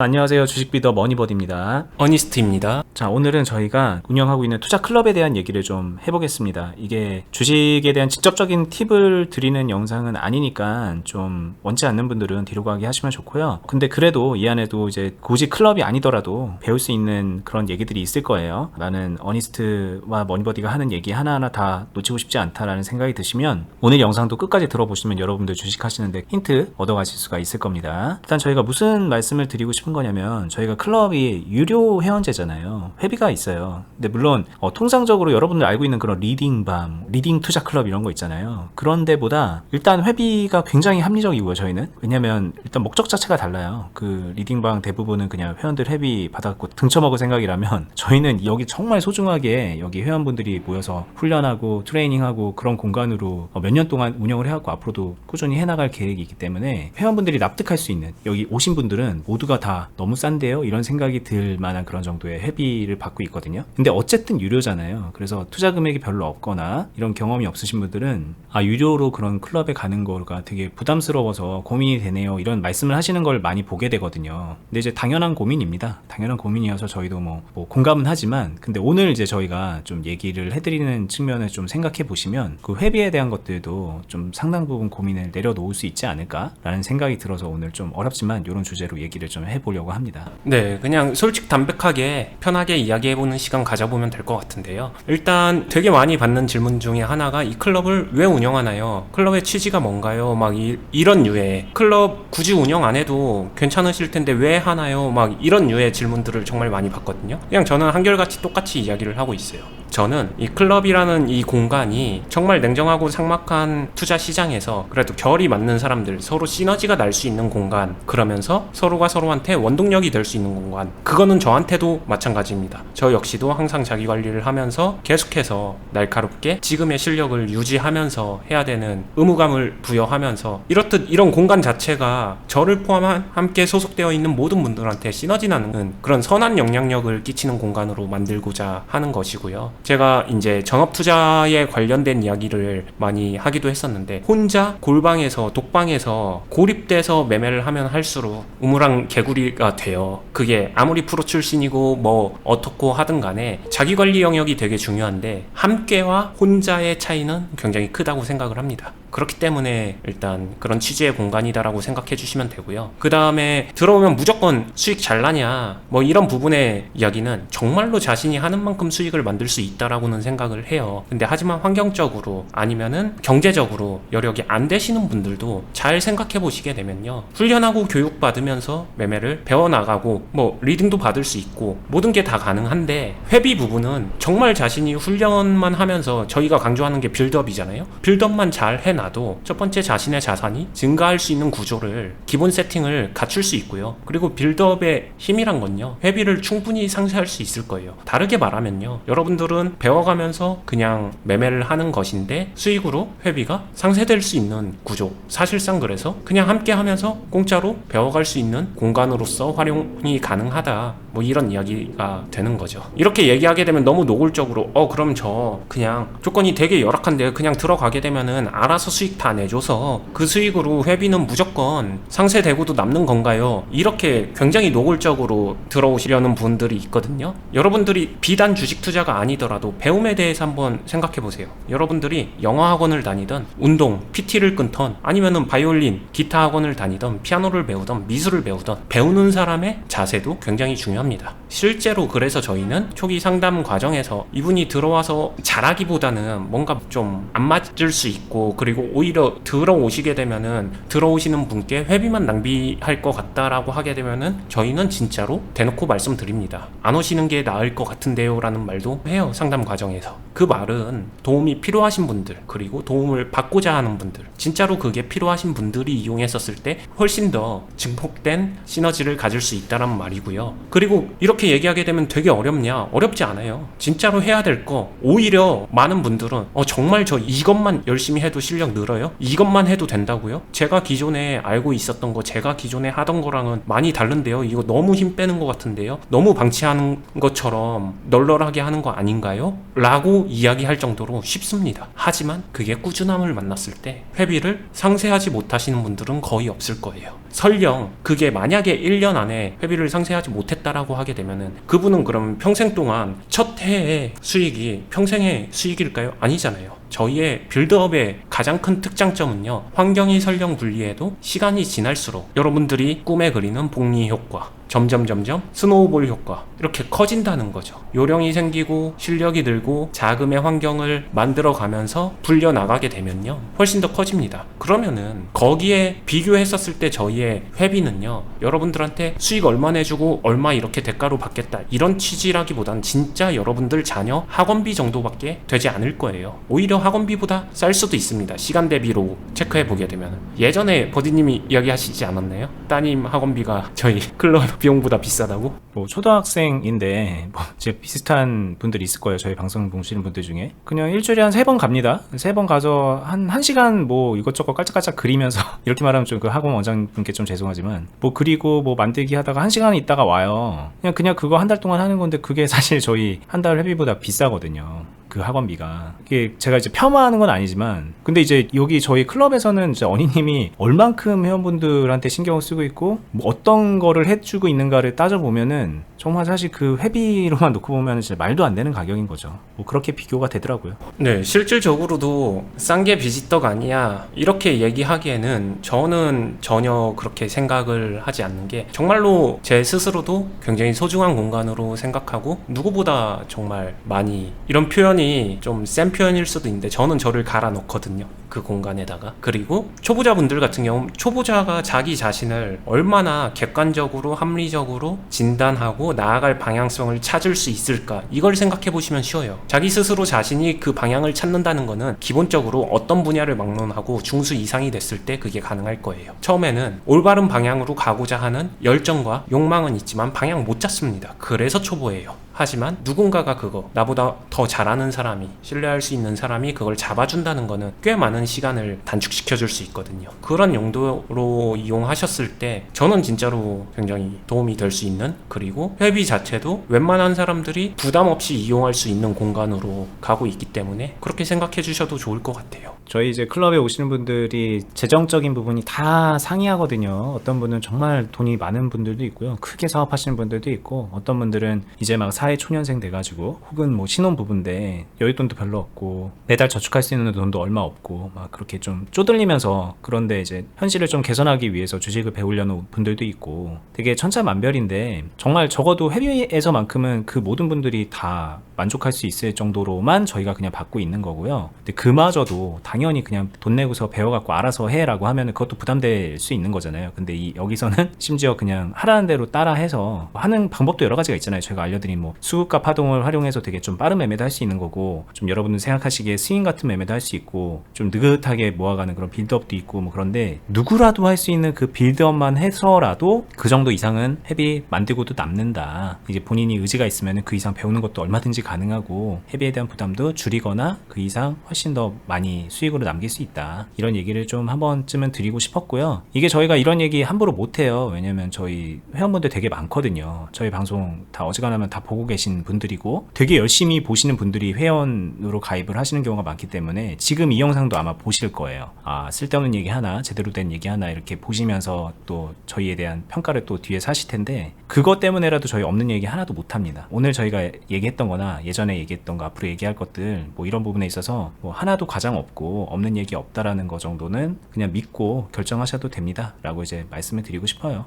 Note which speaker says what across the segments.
Speaker 1: 안녕하세요. 주식비더 머니버디입니다.
Speaker 2: 어니스트입니다.
Speaker 1: 자, 오늘은 저희가 운영하고 있는 투자 클럽에 대한 얘기를 좀 해보겠습니다. 이게 주식에 대한 직접적인 팁을 드리는 영상은 아니니까 좀 원치 않는 분들은 뒤로 가게 하시면 좋고요. 근데 그래도 이 안에도 이제 굳이 클럽이 아니더라도 배울 수 있는 그런 얘기들이 있을 거예요. 나는 어니스트와 머니버디가 하는 얘기 하나하나 다 놓치고 싶지 않다라는 생각이 드시면 오늘 영상도 끝까지 들어보시면 여러분들 주식하시는데 힌트 얻어가실 수가 있을 겁니다. 일단 저희가 무슨 말씀을 드리고 싶은 거냐면 저희가 클럽이 유료 회원제잖아요. 회비가 있어요. 근데 물론 통상적으로 여러분들 알고 있는 그런 리딩방, 리딩 투자 클럽 이런 거 있잖아요. 그런 데보다 일단 회비가 굉장히 합리적이고요. 저희는. 왜냐면 일단 목적 자체가 달라요. 그 리딩방 대부분은 그냥 회원들 회비 받아갖고 등쳐먹을 생각이라면 저희는 여기 정말 소중하게 여기 회원분들이 모여서 훈련하고 트레이닝하고 그런 공간으로 몇 년 동안 운영을 해갖고 앞으로도 꾸준히 해나갈 계획이 있기 때문에 회원분들이 납득할 수 있는, 여기 오신 분들은 모두가 다 너무 싼데요? 이런 생각이 들 만한 그런 정도의 회비를 받고 있거든요. 근데 어쨌든 유료잖아요. 그래서 투자 금액이 별로 없거나 이런 경험이 없으신 분들은 유료로 그런 클럽에 가는 거가 되게 부담스러워서 고민이 되네요. 이런 말씀을 하시는 걸 많이 보게 되거든요. 근데 이제 당연한 고민입니다. 당연한 고민이어서 저희도 뭐 공감은 하지만, 근데 오늘 이제 저희가 좀 얘기를 해드리는 측면을 좀 생각해 보시면 그 회비에 대한 것들도 좀 상당 부분 고민을 내려놓을 수 있지 않을까라는 생각이 들어서 오늘 좀 어렵지만 이런 주제로 얘기를 좀 해보려고 합니다.
Speaker 2: 네, 그냥 솔직 담백하게 편하게 이야기해보는 시간 가져보면 될 것 같은데요. 일단 되게 많이 받는 질문 중에 하나가 이 클럽을 왜 운영하나요? 클럽의 취지가 뭔가요? 막 이런 류의 클럽 굳이 운영 안 해도 괜찮으실 텐데 왜 하나요? 막 이런 류의 질문들을 정말 많이 받거든요. 그냥 저는 한결같이 똑같이 이야기를 하고 있어요. 저는 이 클럽이라는 이 공간이 정말 냉정하고 삭막한 투자 시장에서 그래도 결이 맞는 사람들, 서로 시너지가 날 수 있는 공간, 그러면서 서로가 서로한테 원동력이 될 수 있는 공간, 그거는 저한테도 마찬가지입니다. 저 역시도 항상 자기 관리를 하면서 계속해서 날카롭게 지금의 실력을 유지하면서 해야 되는 의무감을 부여하면서, 이렇듯 이런 공간 자체가 저를 포함한 함께 소속되어 있는 모든 분들한테 시너지 나는 그런 선한 영향력을 끼치는 공간으로 만들고자 하는 것이고요. 제가 이제 전업 투자에 관련된 이야기를 많이 하기도 했었는데, 혼자 골방에서 독방에서 고립돼서 매매를 하면 할수록 우물랑 개구리가 돼요. 그게 아무리 프로 출신이고 뭐 어떻고 하든 간에 자기 관리 영역이 되게 중요한데 함께와 혼자의 차이는 굉장히 크다고 생각을 합니다. 그렇기 때문에 일단 그런 취지의 공간이다라고 생각해 주시면 되고요. 그 다음에 들어오면 무조건 수익 잘 나냐 뭐 이런 부분의 이야기는 정말로 자신이 하는 만큼 수익을 만들 수 있다라고는 생각을 해요. 근데 하지만 환경적으로 아니면은 경제적으로 여력이 안 되시는 분들도 잘 생각해 보시게 되면요, 훈련하고 교육받으면서 매매를 배워나가고 뭐 리딩도 받을 수 있고 모든 게 다 가능한데, 회비 부분은 정말 자신이 훈련만 하면서, 저희가 강조하는 게 빌드업이잖아요. 빌드업만 잘 해놔도 첫 번째 자신의 자산이 증가할 수 있는 구조를, 기본 세팅을 갖출 수 있고요. 그리고 빌드업의 힘이란 건요, 회비를 충분히 상쇄할 수 있을 거예요. 다르게 말하면요, 여러분들은 배워가면서 그냥 매매를 하는 것인데 수익으로 회비가 상쇄될 수 있는 구조, 사실상 그래서 그냥 함께 하면서 공짜로 배워갈 수 있는 공간으로서 활용이 가능하다, 뭐 이런 이야기가 되는 거죠. 이렇게 얘기하게 되면 너무 노골적으로 그럼 저 그냥 조건이 되게 열악한데 그냥 들어가게 되면은 알아서 수익 다 내줘서 그 수익으로 회비는 무조건 상쇄되고도 남는 건가요? 이렇게 굉장히 노골적으로 들어오시려는 분들이 있거든요. 여러분들이 비단 주식 투자가 아니더라도 배움에 대해서 한번 생각해 보세요. 여러분들이 영어 학원을 다니던, 운동, PT를 끊던, 아니면은 바이올린, 기타 학원을 다니던, 피아노를 배우던, 미술을 배우던, 배우는 사람의 자세도 굉장히 중요합니다. 실제로 그래서 저희는 초기 상담 과정에서 이분이 들어와서 잘하기보다는 뭔가 좀 안 맞을 수 있고, 그리고 오히려 들어오시게 되면은 들어오시는 분께 회비만 낭비할 것 같다라고 하게 되면은 저희는 진짜로 대놓고 말씀드립니다. 안 오시는 게 나을 것 같은데요 라는 말도 해요, 상담 과정에서. 그 말은 도움이 필요하신 분들, 그리고 도움을 받고자 하는 분들, 진짜로 그게 필요하신 분들이 이용했었을 때 훨씬 더 증폭된 시너지를 가질 수 있다는 말이고요. 그리고 이렇게 얘기하게 되면 되게 어렵냐? 어렵지 않아요. 진짜로 해야 될 거, 오히려 많은 분들은 정말 저 이것만 열심히 해도 실력 늘어요? 이것만 해도 된다고요? 제가 기존에 알고 있었던 거, 제가 기존에 하던 거랑은 많이 다른데요? 이거 너무 힘 빼는 것 같은데요? 너무 방치하는 것처럼 널널하게 하는 거 아닌가요? 라고 이야기할 정도로 쉽습니다. 하지만 그게 꾸준함을 만났을 때 회비를 상세하지 못하시는 분들은 거의 없을 거예요. 설령 그게 만약에 1년 안에 회비를 상세하지 못했다라고 하게 되면은 그분은 그럼 평생 동안 첫 해의 수익이 평생의 수익일까요? 아니잖아요. 저희의 빌드업의 가장 큰 특장점은요, 환경이 설령 불리해도 시간이 지날수록 여러분들이 꿈에 그리는 복리 효과, 점점 스노우볼 효과 이렇게 커진다는 거죠. 요령이 생기고 실력이 늘고 자금의 환경을 만들어 가면서 불려 나가게 되면요, 훨씬 더 커집니다. 그러면은 거기에 비교했었을 때 저희의 회비는요, 여러분들한테 수익 얼마 내주고 얼마 이렇게 대가로 받겠다 이런 취지라기보단 진짜 여러분들 자녀 학원비 정도밖에 되지 않을 거예요. 오히려 학원비보다 쌀 수도 있습니다. 시간 대비로 체크해 보게 되면. 예전에 버디님이 이야기하시지 않았나요? 따님 학원비가 저희 클럽 비용보다 비싸다고?
Speaker 1: 뭐 초등학생인데 뭐 이제 비슷한 분들이 있을 거예요. 저희 방송 보시는 분들 중에 그냥 일주일에 한 3번 갑니다. 3번 가서 한 1시간 뭐 이것저것 깔짝깔짝 그리면서 이렇게 말하면 좀 그 학원 원장분께 좀 죄송하지만 뭐 그리고 뭐 만들기 하다가 1시간 있다가 와요. 그냥 그거 한 달 동안 하는 건데 그게 사실 저희 한 달 회비보다 비싸거든요. 그 학원비가. 이게 제가 이제 폄하하는 건 아니지만, 근데 이제 여기 저희 클럽에서는 이제 어니님이 얼만큼 회원분들한테 신경을 쓰고 있고 뭐 어떤 거를 해주고 있는가를 따져보면은 정말 사실 그 회비로만 놓고 보면은 진짜 말도 안 되는 가격인 거죠. 뭐 그렇게 비교가 되더라고요.
Speaker 2: 네, 실질적으로도 싼 게 비지떡 아니야 이렇게 얘기하기에는 저는 전혀 그렇게 생각을 하지 않는 게, 정말로 제 스스로도 굉장히 소중한 공간으로 생각하고 누구보다 정말 많이, 이런 표현이 좀 센 표현일 수도 있는데 저는 저를 갈아 넣거든요, 그 공간에다가. 그리고 초보자분들 같은 경우, 초보자가 자기 자신을 얼마나 객관적으로 합리적으로 진단하고 나아갈 방향성을 찾을 수 있을까, 이걸 생각해 보시면 쉬워요. 자기 스스로 자신이 그 방향을 찾는다는 거는 기본적으로 어떤 분야를 막론하고 중수 이상이 됐을 때 그게 가능할 거예요. 처음에는 올바른 방향으로 가고자 하는 열정과 욕망은 있지만 방향 못 잡습니다. 그래서 초보예요. 하지만 누군가가 그거, 나보다 더 잘하는 사람이, 신뢰할 수 있는 사람이 그걸 잡아준다는 거는 꽤 많은 시간을 단축시켜 줄 수 있거든요. 그런 용도로 이용하셨을 때 저는 진짜로 굉장히 도움이 될 수 있는, 그리고 회비 자체도 웬만한 사람들이 부담 없이 이용할 수 있는 공간으로 가고 있기 때문에 그렇게 생각해 주셔도 좋을 것 같아요.
Speaker 1: 저희 이제 클럽에 오시는 분들이 재정적인 부분이 다 상이하거든요. 어떤 분은 정말 돈이 많은 분들도 있고요. 크게 사업하시는 분들도 있고, 어떤 분들은 이제 막 사회 초년생 돼가지고 혹은 뭐 신혼부부인데 여윳돈도 별로 없고 매달 저축할 수 있는 돈도 얼마 없고 막 그렇게 좀 쪼들리면서, 그런데 이제 현실을 좀 개선하기 위해서 주식을 배우려는 분들도 있고, 되게 천차만별인데 정말 적어도 회비에서만큼은 그 모든 분들이 다 만족할 수 있을 정도로만 저희가 그냥 받고 있는 거고요. 근데 그마저도 당연히 그냥 돈 내고서 배워갖고 알아서 해라고 하면 그것도 부담될 수 있는 거잖아요. 근데 여기서는 심지어 그냥 하라는 대로 따라해서 하는 방법도 여러 가지가 있잖아요. 제가 알려드린 뭐 수급과 파동을 활용해서 되게 좀 빠른 매매도 할 수 있는 거고, 좀 여러분들 생각하시기에 스윙 같은 매매도 할 수 있고, 좀 느긋하게 모아가는 그런 빌드업도 있고 뭐, 그런데 누구라도 할 수 있는 그 빌드업만 해서라도 그 정도 이상은 회비 만들고도 남는다. 이제 본인이 의지가 있으면 그 이상 배우는 것도 얼마든지 가능하고, 회비에 대한 부담도 줄이거나 그 이상 훨씬 더 많이 수익으로 남길 수 있다. 이런 얘기를 좀 한 번쯤은 드리고 싶었고요. 이게 저희가 이런 얘기 함부로 못해요. 왜냐면 저희 회원분들 되게 많거든요. 저희 방송 다 어지간하면 다 보고 계신 분들이고, 되게 열심히 보시는 분들이 회원으로 가입을 하시는 경우가 많기 때문에 지금 이 영상도 아마 보실 거예요. 아, 쓸데없는 얘기 하나, 제대로 된 얘기 하나 이렇게 보시면서 또 저희에 대한 평가를 또 뒤에서 하실 텐데, 그것 때문에라도 저희 없는 얘기 하나도 못합니다. 오늘 저희가 얘기했던 거나 예전에 얘기했던 거, 앞으로 얘기할 것들 뭐 이런 부분에 있어서 뭐 하나도 가장 없고 없는 얘기 없다라는 거 정도는 그냥 믿고 결정하셔도 됩니다 라고 이제 말씀을 드리고 싶어요.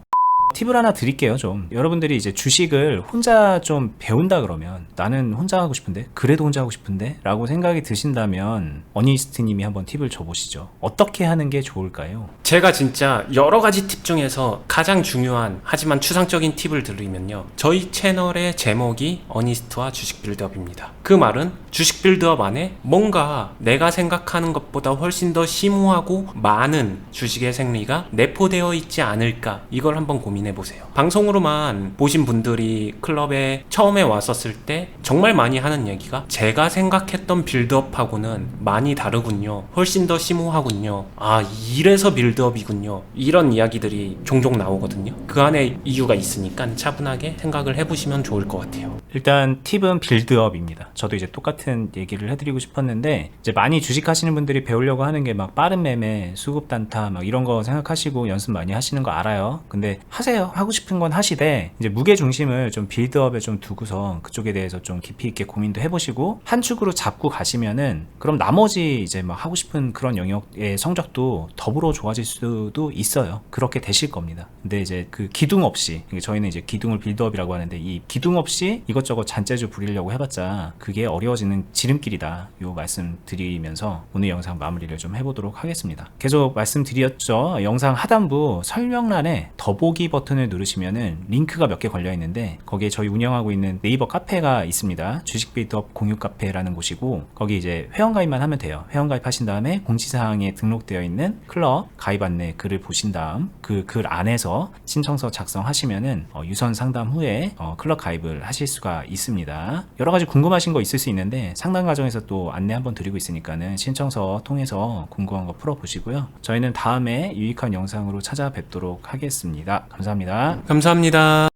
Speaker 1: 팁을 하나 드릴게요. 좀 여러분들이 이제 주식을 혼자 좀 배운다 그러면, 나는 혼자 하고 싶은데, 그래도 혼자 하고 싶은데 라고 생각이 드신다면 어니스트님이 한번 팁을 줘보시죠. 어떻게 하는 게 좋을까요?
Speaker 2: 제가 진짜 여러 가지 팁 중에서 가장 중요한 하지만 추상적인 팁을 드리면요, 저희 채널의 제목이 어니스트와 주식 빌드업입니다. 그 말은 주식 빌드업 안에 뭔가 내가 생각하는 것보다 훨씬 더 심오하고 많은 주식의 생리가 내포되어 있지 않을까, 이걸 한번 고민해보세요. 방송으로만 보신 분들이 클럽에 처음에 왔었을 때 정말 많이 하는 얘기가, 제가 생각했던 빌드업하고는 많이 다르군요, 훨씬 더 심오하군요, 아 이래서 빌드업이군요, 이런 이야기들이 종종 나오거든요. 그 안에 이유가 있으니까 차분하게 생각을 해보시면 좋을 것 같아요.
Speaker 1: 일단 팁은 빌드업입니다. 저도 이제 똑같은 얘기를 해드리고 싶었는데 이제 많이 주식하시는 분들이 배우려고 하는 게 막 빠른 매매, 수급 단타 막 이런 거 생각하시고 연습 많이 하시는 거 알아요. 근데 하세요. 하고 싶은 건 하시되 이제 무게 중심을 좀 빌드업에 좀 두고서 그쪽에 대해서 좀 깊이 있게 고민도 해보시고 한 축으로 잡고 가시면은 그럼 나머지 이제 막 하고 싶은 그런 영역의 성적도 더불어 좋아질 수도 있어요. 그렇게 되실 겁니다. 근데 이제 그 기둥 없이 저희는 이제 기둥을 빌드업이라고 하는데 이 기둥 없이 이것저것 잔재주 부리려고 해봤자 그게 어려워지는 지름길이다. 요 말씀 드리면서 오늘 영상 마무리를 좀 해보도록 하겠습니다. 계속 말씀드렸죠. 영상 하단부 설명란에 더보기 버튼을 누르시면은 링크가 몇 개 걸려 있는데 거기에 저희 운영하고 있는 네이버 카페가 있습니다. 주식 빌드업 공유 카페라는 곳이고 거기 이제 회원가입만 하면 돼요. 회원가입하신 다음에 공지사항에 등록되어 있는 클럽 가입 안내 글을 보신 다음 그 글 안에서 신청서 작성하시면은 유선 상담 후에 클럽 가입을 하실 수가 있습니다. 여러 가지 궁금하신 거 있을 수 있는데 상담 과정에서 또 안내 한번 드리고 있으니까는 신청서 통해서 궁금한 거 풀어보시고요. 저희는 다음에 유익한 영상으로 찾아뵙도록 하겠습니다. 감사합니다.
Speaker 2: 감사합니다.